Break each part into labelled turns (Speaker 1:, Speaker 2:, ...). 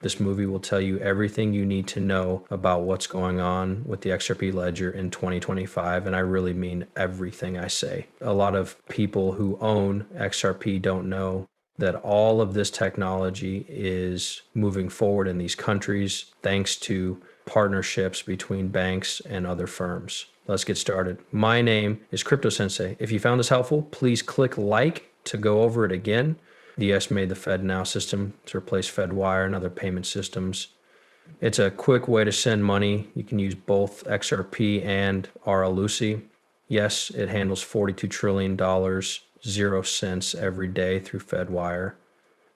Speaker 1: This movie will tell you everything you need to know about what's going on with the XRP ledger in 2025, and I really mean everything I say. A lot of people who own XRP don't know that all of this technology is moving forward in these countries thanks to partnerships between banks and other firms. Let's get started. My name is Crypto Sensei. If you found this helpful, please click like to go over it again. The US made the FedNow system to replace FedWire and other payment systems. It's a quick way to send money. You can use both XRP and RL-USD. Yes, it handles $42 trillion, 0 cents every day through FedWire,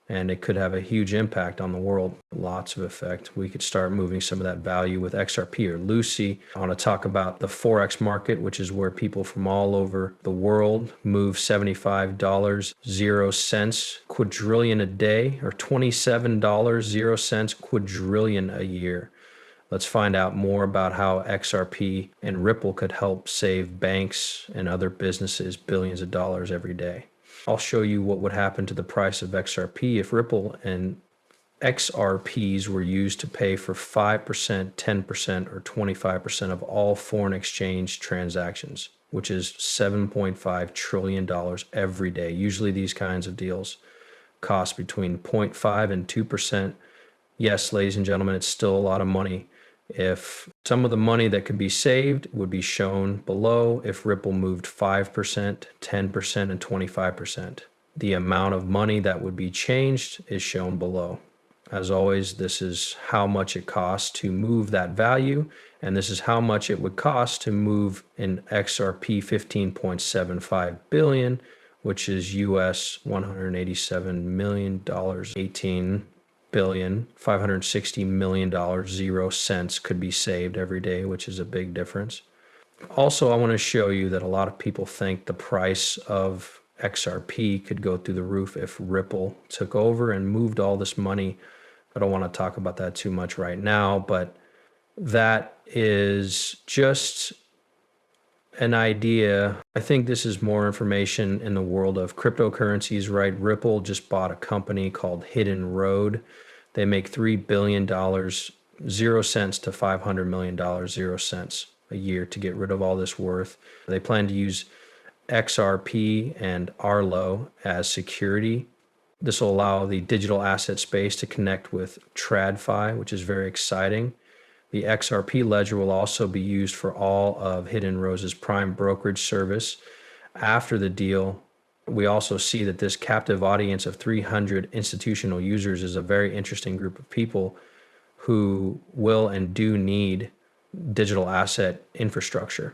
Speaker 1: and it could have a huge impact on the world. Lots of effect. We could start moving some of that value with XRP or Lucy. I want to talk about the Forex market, which is where people from all over the world move $75, 0 cents quadrillion a day, or $27, 0 cents quadrillion a year. Let's find out more about how XRP and Ripple could help save banks and other businesses billions of dollars every day. I'll show you what would happen to the price of XRP if Ripple and XRPs were used to pay for 5%, 10%, or 25% of all foreign exchange transactions, which is $7.5 trillion every day. Usually these kinds of deals cost between 0.5 and 2%. Yes, ladies and gentlemen, it's still a lot of money. If some of the money that could be saved would be shown below if Ripple moved 5%, 10%, and 25%. The amount of money that would be changed is shown below. As always, this is how much it costs to move that value, and this is how much it would cost to move an XRP 15.75 billion, which is US $187 million, 18 billion, $560 million, 0 cents could be saved every day, which is a big difference. Also, I want to show you that a lot of people think the price of XRP could go through the roof if Ripple took over and moved all this money. I don't want to talk about that too much right now, but that is just an idea. I think this is more information in the world of cryptocurrencies, right? Ripple just bought a company called Hidden Road. They make $3 billion, 0 cents to $500 million, 0 cents a year to get rid of all this worth. They plan to use XRP and Arlo as security. This will allow the digital asset space to connect with TradFi, which is very exciting. The XRP ledger will also be used for all of Hidden Road's prime brokerage service. After the deal, we also see that this captive audience of 300 institutional users is a very interesting group of people who will and do need digital asset infrastructure.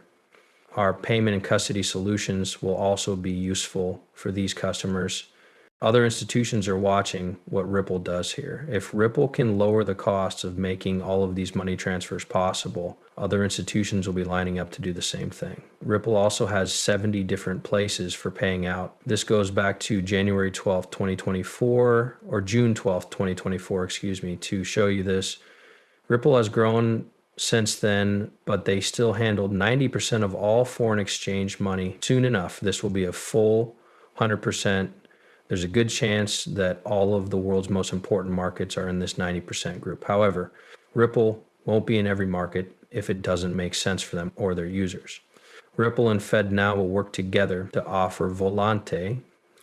Speaker 1: Our payment and custody solutions will also be useful for these customers. Other institutions are watching what Ripple does here. If Ripple can lower the costs of making all of these money transfers possible, other institutions will be lining up to do the same thing. Ripple also has 70 different places for paying out. This goes back to January 12th, 2024, or June 12th, 2024, to show you this. Ripple has grown since then, but they still handled 90% of all foreign exchange money. Soon enough, this will be a full 100%. There's a good chance that all of the world's most important markets are in this 90% group. However, Ripple won't be in every market if it doesn't make sense for them or their users. Ripple and FedNow will work together to offer Volante.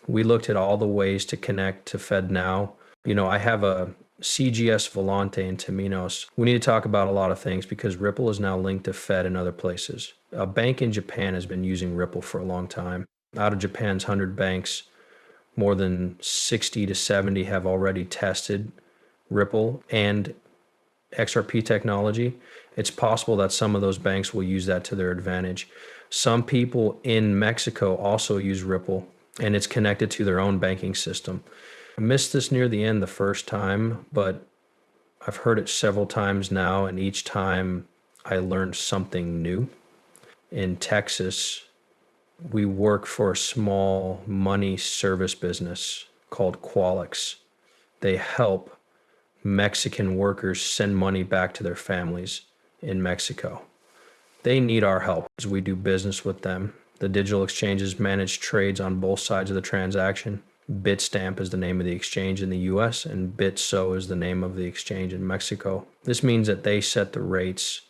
Speaker 1: We looked at all the ways to connect to FedNow. I have a CGS Volante in Temenos. We need to talk about a lot of things because Ripple is now linked to Fed and other places. A bank in Japan has been using Ripple for a long time. Out of Japan's 100 banks, more than 60 to 70 have already tested Ripple and XRP technology. It's possible that some of those banks will use that to their advantage. Some people in Mexico also use Ripple, and it's connected to their own banking system. I missed this near the end the first time, but I've heard it several times now, and each time I learned something new. In Texas, we work for a small money service business called Qualix. They help Mexican workers send money back to their families in Mexico. They need our help as we do business with them. The digital exchanges manage trades on both sides of the transaction. Bitstamp is the name of the exchange in the US, and Bitso is the name of the exchange in Mexico. This means that they set the rates,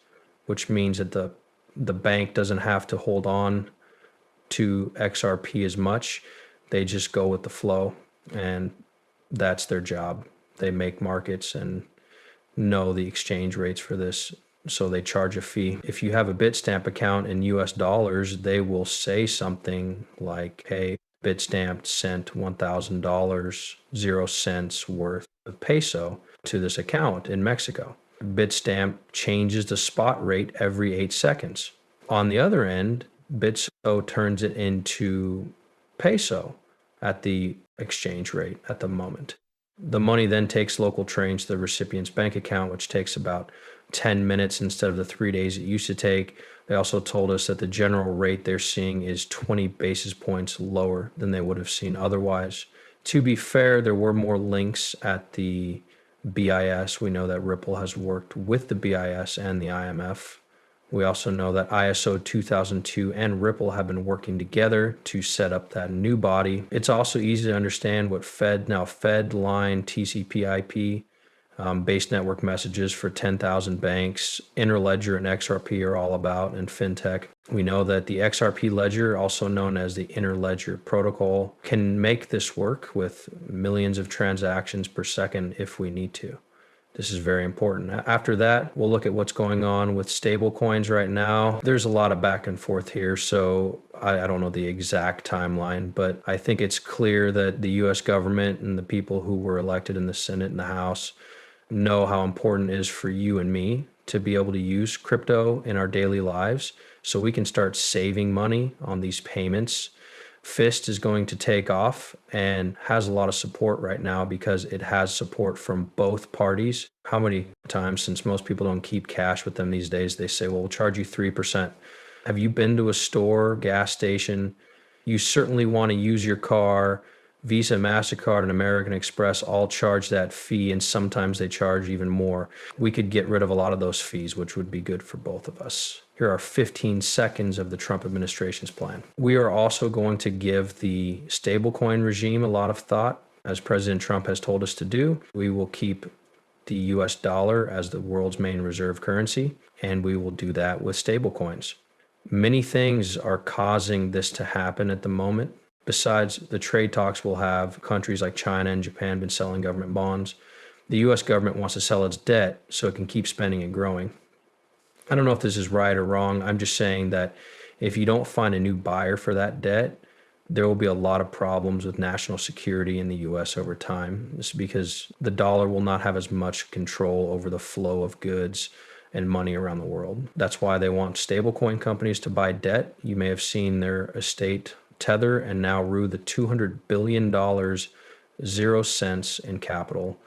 Speaker 1: which means that the bank doesn't have to hold on to XRP as much. They just go with the flow, and that's their job. They make markets and know the exchange rates for this, so they charge a fee. If you have a Bitstamp account in US dollars, they will say something like, hey, Bitstamp sent $1,000, 0 cents worth of peso to this account in Mexico. Bitstamp changes the spot rate every 8 seconds. On the other end, Bitso turns it into peso at the exchange rate at the moment. The money then takes local trains to the recipient's bank account, which takes about 10 minutes instead of the 3 days it used to take. They also told us that the general rate they're seeing is 20 basis points lower than they would have seen otherwise. To be fair, there were more links at the BIS. We know that Ripple has worked with the BIS and the IMF. We also know that ISO 2002 and Ripple have been working together to set up that new body. It's also easy to understand what Fed line TCP/IP base network messages for 10,000 banks, Interledger and XRP are all about, and fintech. We know that the XRP ledger, also known as the Interledger protocol, can make this work with millions of transactions per second if we need to. This is very important. After that, we'll look at what's going on with stable coins right now. There's a lot of back and forth here, so I don't know the exact timeline, but I think it's clear that the US government and the people who were elected in the Senate and the House know how important it is for you and me to be able to use crypto in our daily lives so we can start saving money on these payments. Fist is going to take off and has a lot of support right now because it has support from both parties. How many times, since most people don't keep cash with them these days, they say, well, we'll charge you 3%. Have you been to a store, gas station? You certainly want to use your car. Visa, MasterCard, and American Express all charge that fee, and sometimes they charge even more. We could get rid of a lot of those fees, which would be good for both of us. Here are 15 seconds of the Trump administration's plan. We are also going to give the stablecoin regime a lot of thought, as President Trump has told us to do. We will keep the US dollar as the world's main reserve currency, and we will do that with stablecoins. Many things are causing this to happen at the moment. Besides the trade talks we'll have, countries like China and Japan been selling government bonds. The US government wants to sell its debt so it can keep spending and growing. I don't know if this is right or wrong. I'm just saying that if you don't find a new buyer for that debt, there will be a lot of problems with national security in the US over time. This is because the dollar will not have as much control over the flow of goods and money around the world. That's why they want stablecoin companies to buy debt. You may have seen their estate Tether and now Rue the $200 billion, 0 cents in capital.